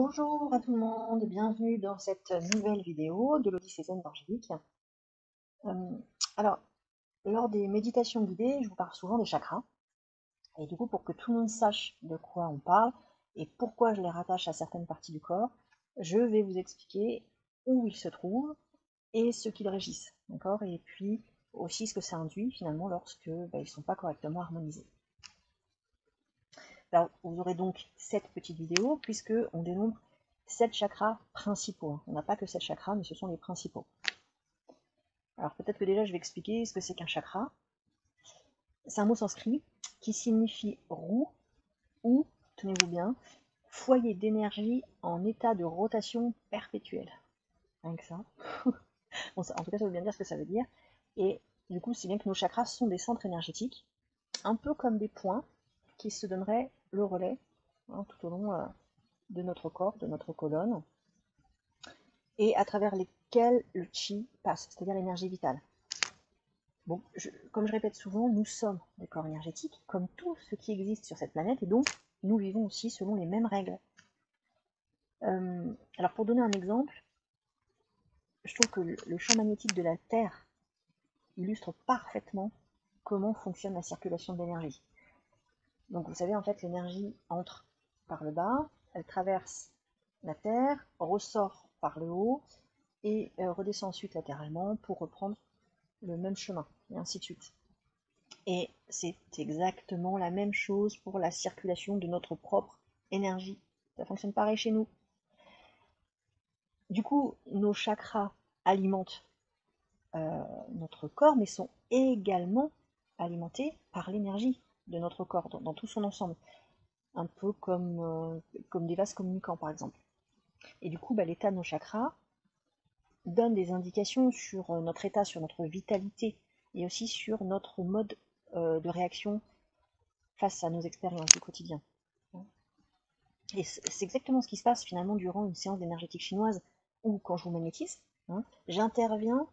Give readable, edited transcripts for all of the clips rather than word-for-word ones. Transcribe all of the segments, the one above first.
Bonjour à tout le monde et bienvenue dans cette nouvelle vidéo de l'Odyssée Zen d'Angélique. Alors, lors des méditations guidées, je vous parle souvent des chakras. Et du coup, pour que tout le monde sache de quoi on parle et pourquoi je les rattache à certaines parties du corps, je vais vous expliquer où ils se trouvent et ce qu'ils régissent. D'accord? Et puis aussi ce que ça induit finalement lorsque ils ne sont pas correctement harmonisés. Alors, vous aurez donc cette petite vidéo puisque on dénombre 7 chakras principaux. On n'a pas que 7 chakras, mais ce sont les principaux. Alors peut-être que déjà je vais expliquer ce que c'est qu'un chakra. C'est un mot sanskrit qui signifie roue ou, tenez-vous bien, foyer d'énergie en état de rotation perpétuelle. Rien que ça. Bon, en tout cas, ça veut bien dire ce que ça veut dire. Et du coup, c'est bien que nos chakras sont des centres énergétiques, un peu comme des points qui se donneraient le relais tout au long de notre corps, de notre colonne, et à travers lesquels le chi passe, c'est-à-dire l'énergie vitale. Bon, comme je répète souvent, nous sommes des corps énergétiques, comme tout ce qui existe sur cette planète, et donc nous vivons aussi selon les mêmes règles. Alors pour donner un exemple, je trouve que le champ magnétique de la Terre illustre parfaitement comment fonctionne la circulation de l'énergie. Donc vous savez, en fait, l'énergie entre par le bas, elle traverse la Terre, ressort par le haut, et redescend ensuite latéralement pour reprendre le même chemin, et ainsi de suite. Et c'est exactement la même chose pour la circulation de notre propre énergie. Ça fonctionne pareil chez nous. Du coup, nos chakras alimentent notre corps, mais sont également alimentés par l'énergie de notre corps, dans tout son ensemble. Un peu comme des vases communicants, par exemple. Et du coup, l'état de nos chakras donne des indications sur notre état, sur notre vitalité, et aussi sur notre mode de réaction face à nos expériences du quotidien. Et c'est exactement ce qui se passe finalement durant une séance d'énergétique chinoise, ou quand je vous magnétise, j'interviens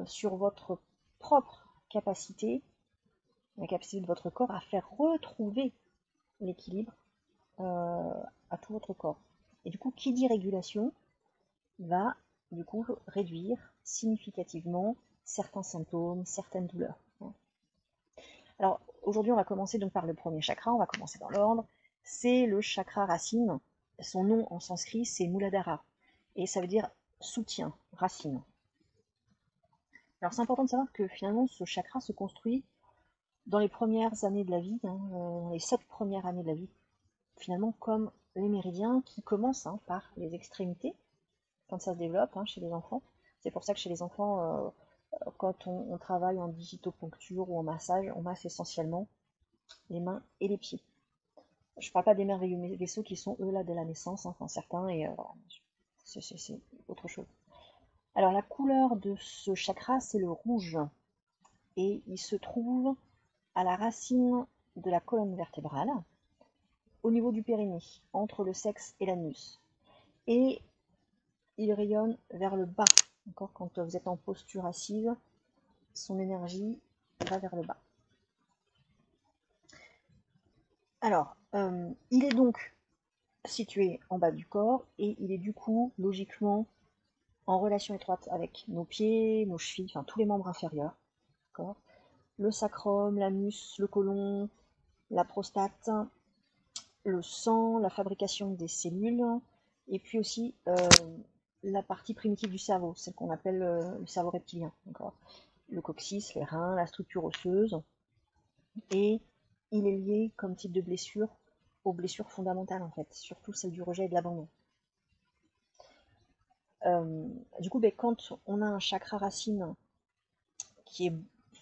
sur votre propre capacité, la capacité de votre corps à faire retrouver l'équilibre à tout votre corps. Et du coup, qui dit régulation va du coup réduire significativement certains symptômes, certaines douleurs. Alors aujourd'hui, on va commencer donc par le premier chakra, on va commencer dans l'ordre. C'est le chakra racine. Son nom en sanskrit, c'est Muladhara. Et ça veut dire soutien, racine. Alors c'est important de savoir que finalement, ce chakra se construit dans les premières années de la vie, dans les 7 premières années de la vie, finalement comme les méridiens qui commencent par les extrémités, quand ça se développe chez les enfants. C'est pour ça que chez les enfants, quand on travaille en digitoponcture ou en massage, on masse essentiellement les mains et les pieds. Je ne parle pas des merveilleux vaisseaux qui sont eux là dès la naissance, enfin certains, et c'est autre chose. Alors la couleur de ce chakra, c'est le rouge, et il se trouve à la racine de la colonne vertébrale, au niveau du périnée, entre le sexe et l'anus. Et il rayonne vers le bas. Quand vous êtes en posture assise, son énergie va vers le bas. Alors, il est donc situé en bas du corps et il est du coup logiquement en relation étroite avec nos pieds, nos chevilles, enfin tous les membres inférieurs. Le sacrum, l'anus, le côlon, la prostate, le sang, la fabrication des cellules, et puis aussi la partie primitive du cerveau, celle qu'on appelle le cerveau reptilien. Le coccyx, les reins, la structure osseuse, et il est lié comme type de blessure aux blessures fondamentales en fait, surtout celle du rejet et de l'abandon. Du coup, quand on a un chakra racine qui est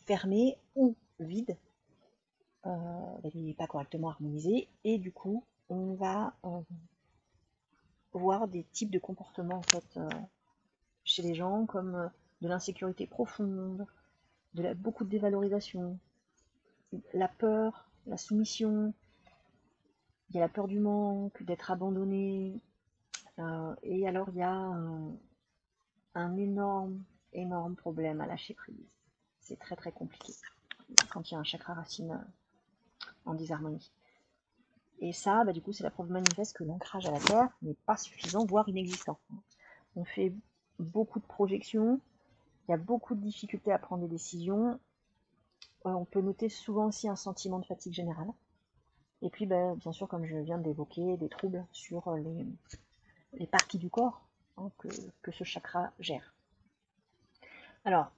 fermé ou vide, il n'est pas correctement harmonisé, et du coup, on va voir des types de comportements en fait, chez les gens, comme de l'insécurité profonde, beaucoup de dévalorisation, la peur, la soumission, il y a la peur du manque, d'être abandonné, et alors il y a un énorme problème à lâcher prise. C'est très très compliqué quand il y a un chakra racine en disharmonie. Et ça, du coup, c'est la preuve manifeste que l'ancrage à la Terre n'est pas suffisant, voire inexistant. On fait beaucoup de projections, il y a beaucoup de difficultés à prendre des décisions. On peut noter souvent aussi un sentiment de fatigue générale. Et puis, bien sûr, comme je viens d'évoquer, des troubles sur les parties du corps que ce chakra gère. Alors,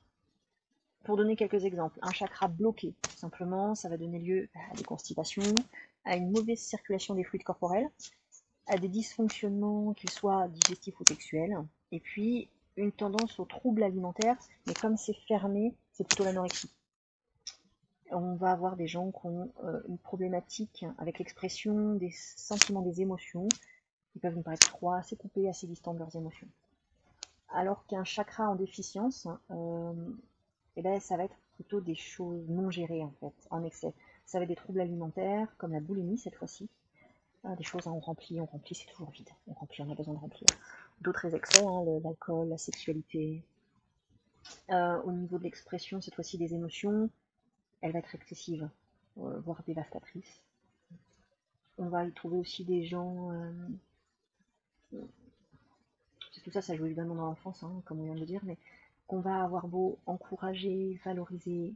pour donner quelques exemples, un chakra bloqué, tout simplement, ça va donner lieu à des constipations, à une mauvaise circulation des fluides corporels, à des dysfonctionnements, qu'ils soient digestifs ou sexuels, et puis une tendance aux troubles alimentaires, mais comme c'est fermé, c'est plutôt l'anorexie. On va avoir des gens qui ont une problématique avec l'expression des sentiments, des émotions. Ils peuvent nous paraître trop assez coupés, assez distants de leurs émotions. Alors qu'un chakra en déficience, ça va être plutôt des choses non gérées en fait, en excès. Ça va être des troubles alimentaires, comme la boulimie cette fois-ci. Des choses, on remplit, c'est toujours vide. On remplit, on a besoin de remplir. D'autres excès, l'alcool, la sexualité. Au niveau de l'expression, cette fois-ci des émotions, elle va être excessive, voire dévastatrice. On va y trouver aussi des gens... tout ça, ça joue évidemment dans l'enfance, comme on vient de le dire, mais qu'on va avoir beau encourager, valoriser,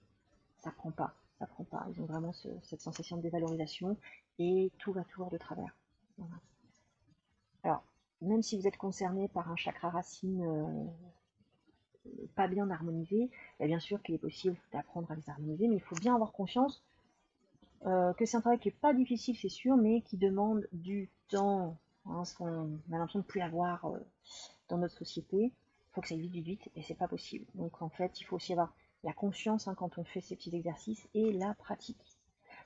ça prend pas. Ça prend pas. Ils ont vraiment cette sensation de dévalorisation et tout va toujours de travers. Voilà. Alors, même si vous êtes concerné par un chakra racine pas bien harmonisé, bien sûr qu'il est possible d'apprendre à les harmoniser, mais il faut bien avoir conscience que c'est un travail qui n'est pas difficile, c'est sûr, mais qui demande du temps. Ce qu'on a l'impression de ne plus avoir dans notre société. Il faut que ça aille vite, vite, et c'est pas possible. Donc en fait, il faut aussi avoir la conscience quand on fait ces petits exercices et la pratique.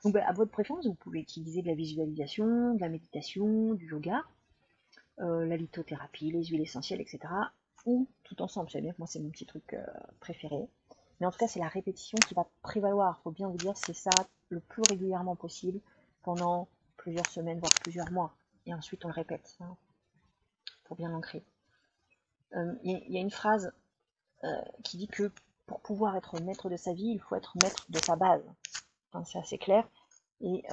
Donc à votre préférence, vous pouvez utiliser de la visualisation, de la méditation, du yoga, la lithothérapie, les huiles essentielles, etc. Ou tout ensemble. Vous savez bien que moi c'est mon petit truc préféré. Mais en tout cas, c'est la répétition qui va prévaloir. Il faut bien vous dire, c'est ça le plus régulièrement possible pendant plusieurs semaines, voire plusieurs mois. Et ensuite, on le répète pour bien l'ancrer. Il y a une phrase qui dit que pour pouvoir être maître de sa vie, il faut être maître de sa base. Enfin, c'est assez clair. Et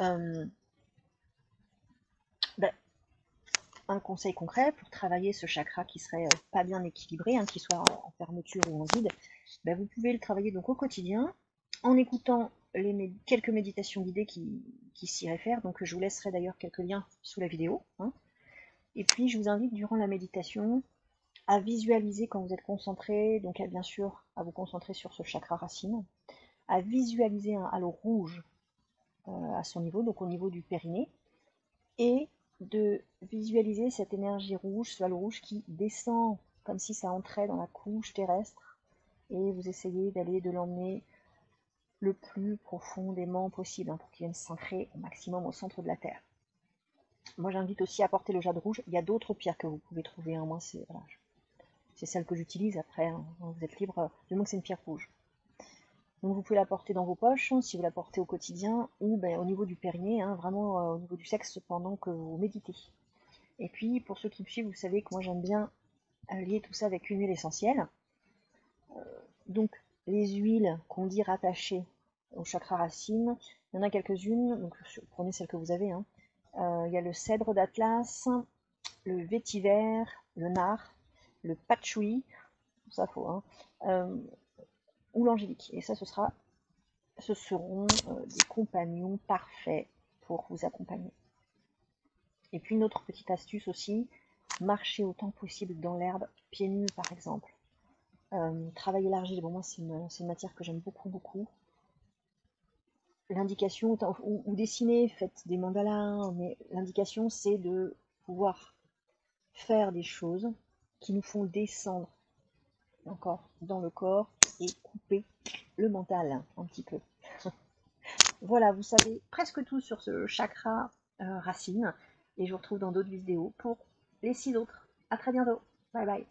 un conseil concret pour travailler ce chakra qui serait pas bien équilibré, qui soit en fermeture ou en vide, vous pouvez le travailler donc au quotidien en écoutant quelques méditations guidées qui s'y réfèrent. Donc je vous laisserai d'ailleurs quelques liens sous la vidéo. Et puis je vous invite durant la méditation à visualiser quand vous êtes concentré, donc bien sûr à vous concentrer sur ce chakra racine, à visualiser un halo rouge à son niveau, donc au niveau du périnée, et de visualiser cette énergie rouge, ce halo rouge qui descend comme si ça entrait dans la couche terrestre, et vous essayez de l'emmener le plus profondément possible pour qu'il vienne s'ancrer au maximum au centre de la Terre. Moi j'invite aussi à porter le jade rouge. Il y a d'autres pierres que vous pouvez trouver, moi c'est celle que j'utilise. Après vous êtes libre, du moment que c'est une pierre rouge. Donc vous pouvez la porter dans vos poches, si vous la portez au quotidien, ou au niveau du périnée, vraiment au niveau du sexe pendant que vous méditez. Et puis pour ceux qui me suivent, vous savez que moi j'aime bien lier tout ça avec une huile essentielle. Donc les huiles qu'on dit rattachées au chakra racine, il y en a quelques-unes, donc prenez celle que vous avez. Il y a le cèdre d'Atlas, le vétiver, le nard, le patchouli, ça faut, ou l'angélique. Et ça, ce seront des compagnons parfaits pour vous accompagner. Et puis une autre petite astuce aussi, marcher autant possible dans l'herbe, pieds nus par exemple. Travailler l'argile, moi c'est une matière que j'aime beaucoup, beaucoup. L'indication, ou dessiner, faites des mandalas, mais l'indication c'est de pouvoir faire des choses qui nous font descendre encore dans le corps et couper le mental un petit peu. Voilà, vous savez presque tout sur ce chakra racine, et je vous retrouve dans d'autres vidéos pour les 6 autres. À très bientôt, bye bye.